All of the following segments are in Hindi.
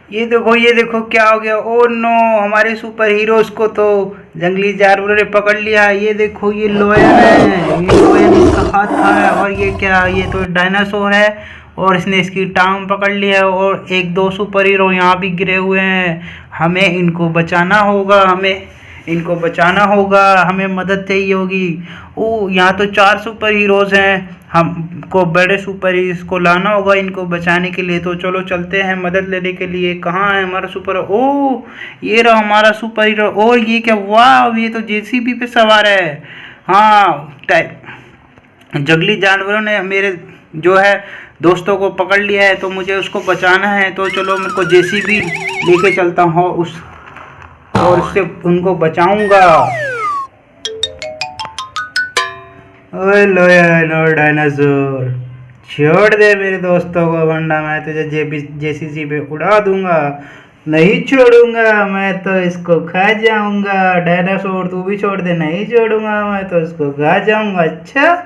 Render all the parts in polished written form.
ये देखो क्या हो गया। ओ नो, हमारे सुपर हीरोज को तो जंगली जानवरों ने पकड़ लिया। ये देखो ये लोयन है, ये लोयन इसका हाथ था। और ये क्या, ये तो डायनासोर है और इसने इसकी टांग पकड़ लिया है। और एक दो सुपर हीरो यहाँ भी गिरे हुए हैं। हमें इनको बचाना होगा, हमें मदद चाहिए होगी। ओ, यहाँ तो चार सुपर हीरोज हैं। हमको बड़े सुपर हीरोज को लाना होगा इनको बचाने के लिए। तो चलो चलते हैं मदद लेने के लिए। कहाँ है हमारा सुपर? ओ, ये रहा हमारा सुपर हीरो। और ये क्या, वाह, ये तो जेसीबी पे सवार है। हाँ, जंगली जानवरों ने मेरे जो है दोस्तों को पकड़ लिया है, तो मुझे उसको बचाना है। तो चलो मेरे को जेसीबी लेके चलता हूँ उस, और उससे उनको बचाऊंगा। ओए लोयन और डायनासोर, छोड़ दे मेरे दोस्तों को, वरना मैं तुझे जेसीसी पे उड़ा दूंगा। नहीं छोड़ूंगा, मैं तो इसको खा जाऊंगा। डायनासोर तू भी छोड़ दे। नहीं छोड़ूंगा, मैं तो इसको खा जाऊंगा। अच्छा,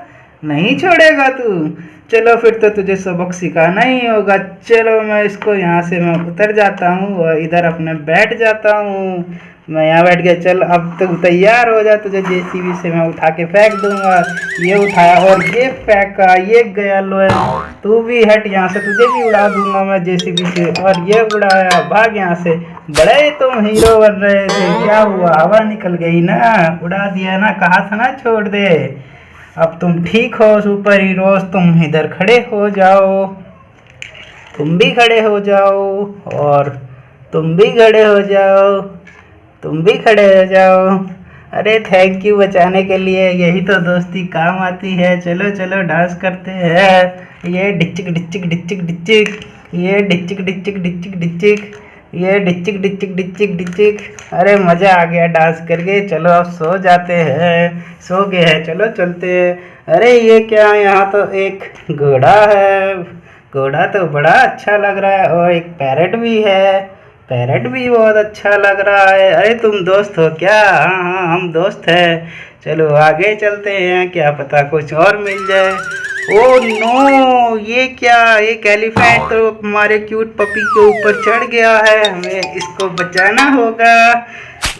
नहीं छोड़ेगा तू? चलो फिर तो तुझे सबक सिखाना ही होगा। चलो मैं इसको यहाँ से मैं उतर जाता हूँ और इधर अपने बैठ जाता हूँ। मैं यहाँ बैठ गया। चल अब तो तैयार हो जा, तुझे जेसीबी से मैं उठा के फेंक दूंगा। ये उठाया और ये फेंका, ये गया लोया। तू भी हट यहाँ से, तुझे भी उड़ा दूंगा मैं जेसीबी से। और ये उड़ाया, भाग यहाँ से। बड़े तुम हीरो बन रहे थे, क्या हुआ? हवा निकल गई ना, उड़ा दिया ना, कहा था ना छोड़ दे। अब तुम ठीक हो सुपर हीरोज, तुम इधर खड़े हो जाओ। तुम भी खड़े हो जाओ, और तुम भी खड़े हो जाओ, तुम भी खड़े हो जाओ। अरे थैंक यू बचाने के लिए, यही तो दोस्ती काम आती है। चलो चलो डांस करते हैं। ये डिचिक डिचिक डिचिक डिचिक, ये डिचिक डिचिक डिचिक डिचिक, ये डिचिक डिचिक डिचिक डिचिक। अरे मज़ा आ गया डांस करके। चलो अब सो जाते हैं, सो गए हैं, चलो चलते हैं। अरे ये क्या, यहाँ तो एक घोड़ा है। घोड़ा तो बड़ा अच्छा लग रहा है, और एक पैरट भी है। पैरट भी बहुत अच्छा लग रहा है। अरे तुम दोस्त हो क्या? हाँ हाँ, हम दोस्त हैं। चलो आगे चलते हैं, क्या पता कुछ और मिल जाए। ओ नो, ये क्या, एक एलिफेंट तो हमारे क्यूट पपी के ऊपर चढ़ गया है। हमें इसको बचाना होगा।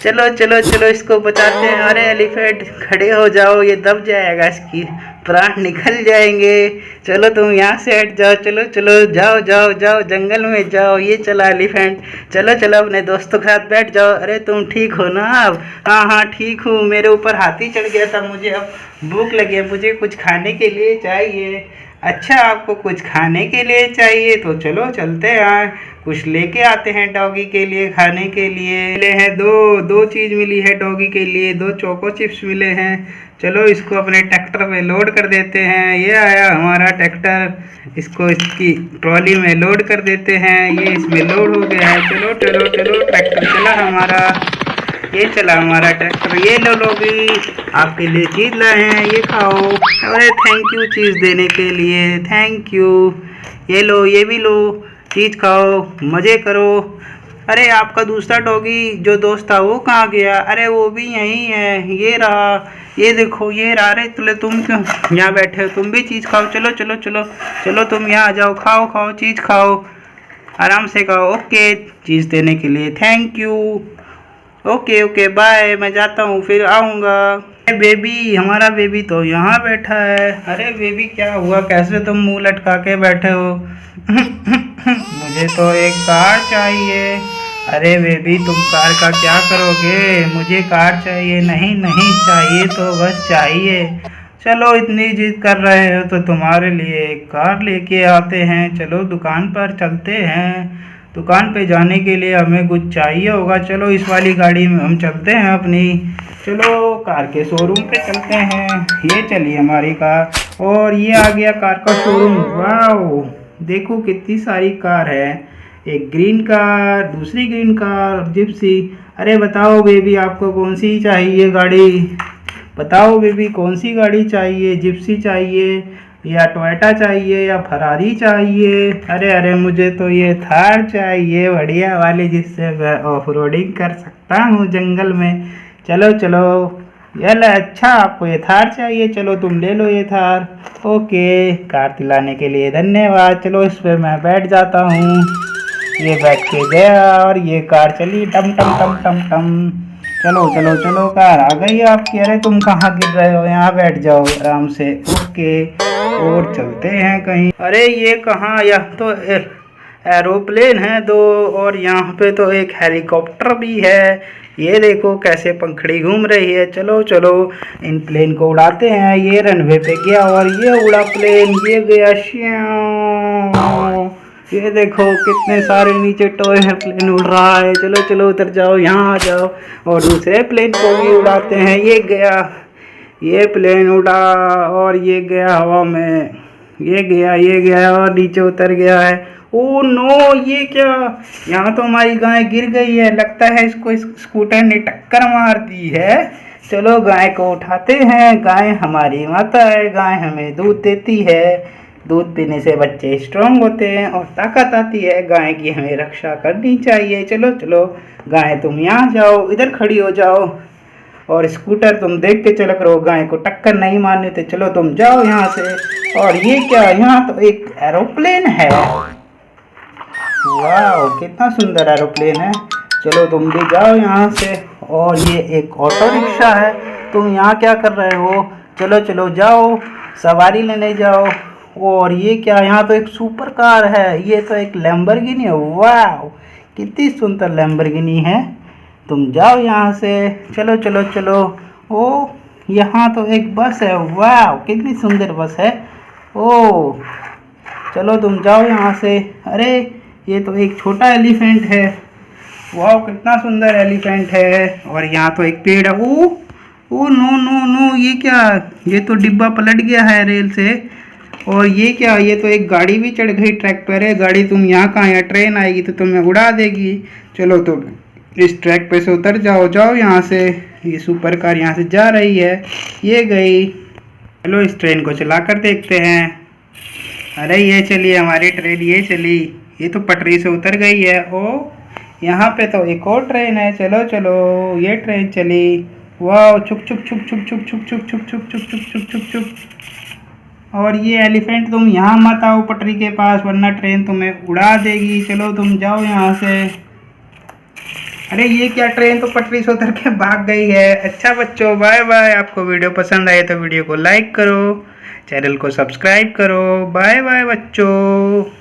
चलो चलो चलो, इसको बचाते हैं। अरे एलिफेंट खड़े हो जाओ, ये दब जाएगा, इसकी प्राण निकल जाएंगे। चलो तुम यहाँ से हट जाओ। चलो चलो, जाओ जाओ जाओ, जंगल में जाओ। ये चला एलिफेंट। चलो चलो, अपने दोस्तों के साथ बैठ जाओ। अरे तुम ठीक हो ना अब? हाँ हाँ ठीक हूँ। मेरे ऊपर हाथी चढ़ गया था, मुझे अब भूख लगी है, मुझे कुछ खाने के लिए चाहिए। अच्छा, आपको कुछ खाने के लिए चाहिए, तो चलो चलते हैं, कुछ लेके आते हैं डॉगी के लिए खाने के लिए। मिले हैं दो दो चीज़ मिली है डॉगी के लिए, दो चोको चिप्स मिले हैं। चलो इसको अपने ट्रैक्टर में लोड कर देते हैं। ये आया हमारा ट्रैक्टर, इसको इसकी ट्रॉली में लोड कर देते हैं। ये इसमें लोड हो गया है। चलो चलो चलो, ट्रैक्टर चला हमारा, ये चला हमारा ट्रैक्टर। ये लो लोगी, आपके लिए चीज़ लाए हैं, ये खाओ। अरे थैंक यू चीज़ देने के लिए, थैंक यू। ये लो, ये भी लो, चीज़ खाओ, मज़े करो। अरे आपका दूसरा डॉगी जो दोस्त था वो कहाँ गया? अरे वो भी यहीं है, ये रहा, ये देखो ये रहा। अरे तुम क्यों यहाँ बैठे हो? तुम भी चीज़ खाओ। चलो चलो चलो चलो, तुम यहाँ आ जाओ, खाओ खाओ, चीज़ खाओ, आराम से खाओ। ओके, चीज़ देने के लिए thank you. Okay okay bye, मैं जाता हूँ, फिर आऊँगा। बेबी, हमारा बेबी तो यहाँ बैठा है। अरे बेबी क्या हुआ, कैसे तुम मुंह लटका के बैठे हो? मुझे तो एक कार चाहिए। अरे बेबी, तुम कार का क्या करोगे? मुझे कार चाहिए। नहीं नहीं चाहिए तो बस चाहिए। चलो इतनी जिद कर रहे हो तो तुम्हारे लिए एक कार लेके आते हैं। चलो दुकान पर चलते हैं। दुकान पे जाने के लिए हमें कुछ चाहिए होगा। चलो इस वाली गाड़ी में हम चलते हैं अपनी। चलो कार के शोरूम पे चलते हैं। ये चलिए हमारी कार, और ये आ गया कार का शोरूम। वाओ, देखो कितनी सारी कार है। एक ग्रीन कार, दूसरी ग्रीन कार, जिप्सी। अरे बताओ बेबी, आपको कौन सी चाहिए गाड़ी? बताओ बेबी, कौन सी गाड़ी चाहिए? जिप्सी चाहिए या टोयोटा चाहिए या फरारी चाहिए? अरे अरे, मुझे तो ये थार चाहिए, बढ़िया वाली, जिससे मैं ऑफ रोडिंग कर सकता हूँ जंगल में। चलो चलो, ये अच्छा आपको ये थार चाहिए, चलो तुम ले लो ये थार। ओके, कार दिलाने के लिए धन्यवाद। चलो इस पर मैं बैठ जाता हूँ। ये बैठ के गया और ये कार चली टम टम टम टम टम। चलो चलो चलो, कार आ गई आपकी। अरे तुम कहाँ गिर रहे हो, यहाँ बैठ जाओ आराम से। ओके, और चलते हैं कहीं। अरे ये कहाँ, यह तो एरोप्लेन है दो, और यहाँ पे तो एक हेलीकॉप्टर भी है। ये देखो कैसे पंखड़ी घूम रही है। चलो चलो इन प्लेन को उड़ाते हैं। ये रनवे पे गया और ये उड़ा प्लेन, ये गया श्यां। ये देखो कितने सारे नीचे टॉय है, प्लेन उड़ रहा है। चलो चलो उतर जाओ, यहाँ आ जाओ और दूसरे प्लेन को भी उड़ाते हैं। ये गया, ये प्लेन उड़ा और ये गया हवा में। ये गया और नीचे उतर गया है। ओ नो, ये क्या, यहाँ तो हमारी गाय गिर गई है। लगता है इसको इस स्कूटर ने टक्कर मार दी है। चलो गाय को उठाते हैं। गाय हमारी माता है, गाय हमें दूध देती है। दूध पीने से बच्चे स्ट्रांग होते हैं और ताकत आती है। गाय की हमें रक्षा करनी चाहिए। चलो चलो गाय तुम यहाँ जाओ, इधर खड़ी हो जाओ, और स्कूटर तुम देख के चला करो, गाय को टक्कर नहीं मारनी। तो चलो तुम जाओ यहाँ से। और ये क्या, यहाँ तो एक एरोप्लेन है। वाह कितना सुंदर एरोप्लेन है। चलो तुम भी जाओ यहाँ से। और ये एक ऑटो रिक्शा है। तुम यहाँ क्या कर रहे हो, चलो चलो जाओ, सवारी लेने जाओ। और ये क्या, यहाँ तो एक सुपर कार है। ये तो एक लैम्बोर्गिनी है। वाह कितनी सुंदर लैम्बोर्गिनी है। तुम जाओ यहाँ से। चलो चलो चलो। ओ यहाँ तो एक बस है। वाह कितनी सुंदर बस है। ओ चलो तुम जाओ यहाँ से। अरे ये तो एक छोटा एलिफेंट है। वाह कितना सुंदर एलिफेंट है। और यहाँ तो एक पेड़ है। ओ नो नो नो, ये क्या, ये तो डिब्बा पलट गया है रेल से। और ये क्या, ये तो एक गाड़ी भी चढ़ गई, ट्रैक पर है गाड़ी। तुम यहाँ कहाँ, यहाँ ट्रेन आएगी तो तुम्हें उड़ा देगी। चलो तुम इस ट्रैक पे से उतर जाओ, जाओ यहाँ से। ये सुपर कार यहाँ से जा रही है, ये गई। चलो इस ट्रेन को चला कर देखते हैं। अरे ये चली हमारी ट्रेन, ये चली, ये तो पटरी से उतर गई है। ओ यहाँ पे तो एक और ट्रेन है। चलो चलो ये ट्रेन चली। वाह छुक छुक छुक छुक छुक छुक छुक छुक छुक छुक छुक छुक छुक छुक। और ये एलिफेंट तुम यहाँ मत आओ पटरी के पास, वरना ट्रेन तुम्हें उड़ा देगी। चलो तुम जाओ यहाँ से। अरे ये क्या, ट्रेन तो पटरी से उतर के भाग गई है। अच्छा बच्चों बाय बाय। आपको वीडियो पसंद आए तो वीडियो को लाइक करो, चैनल को सब्सक्राइब करो। बाय बाय बच्चों।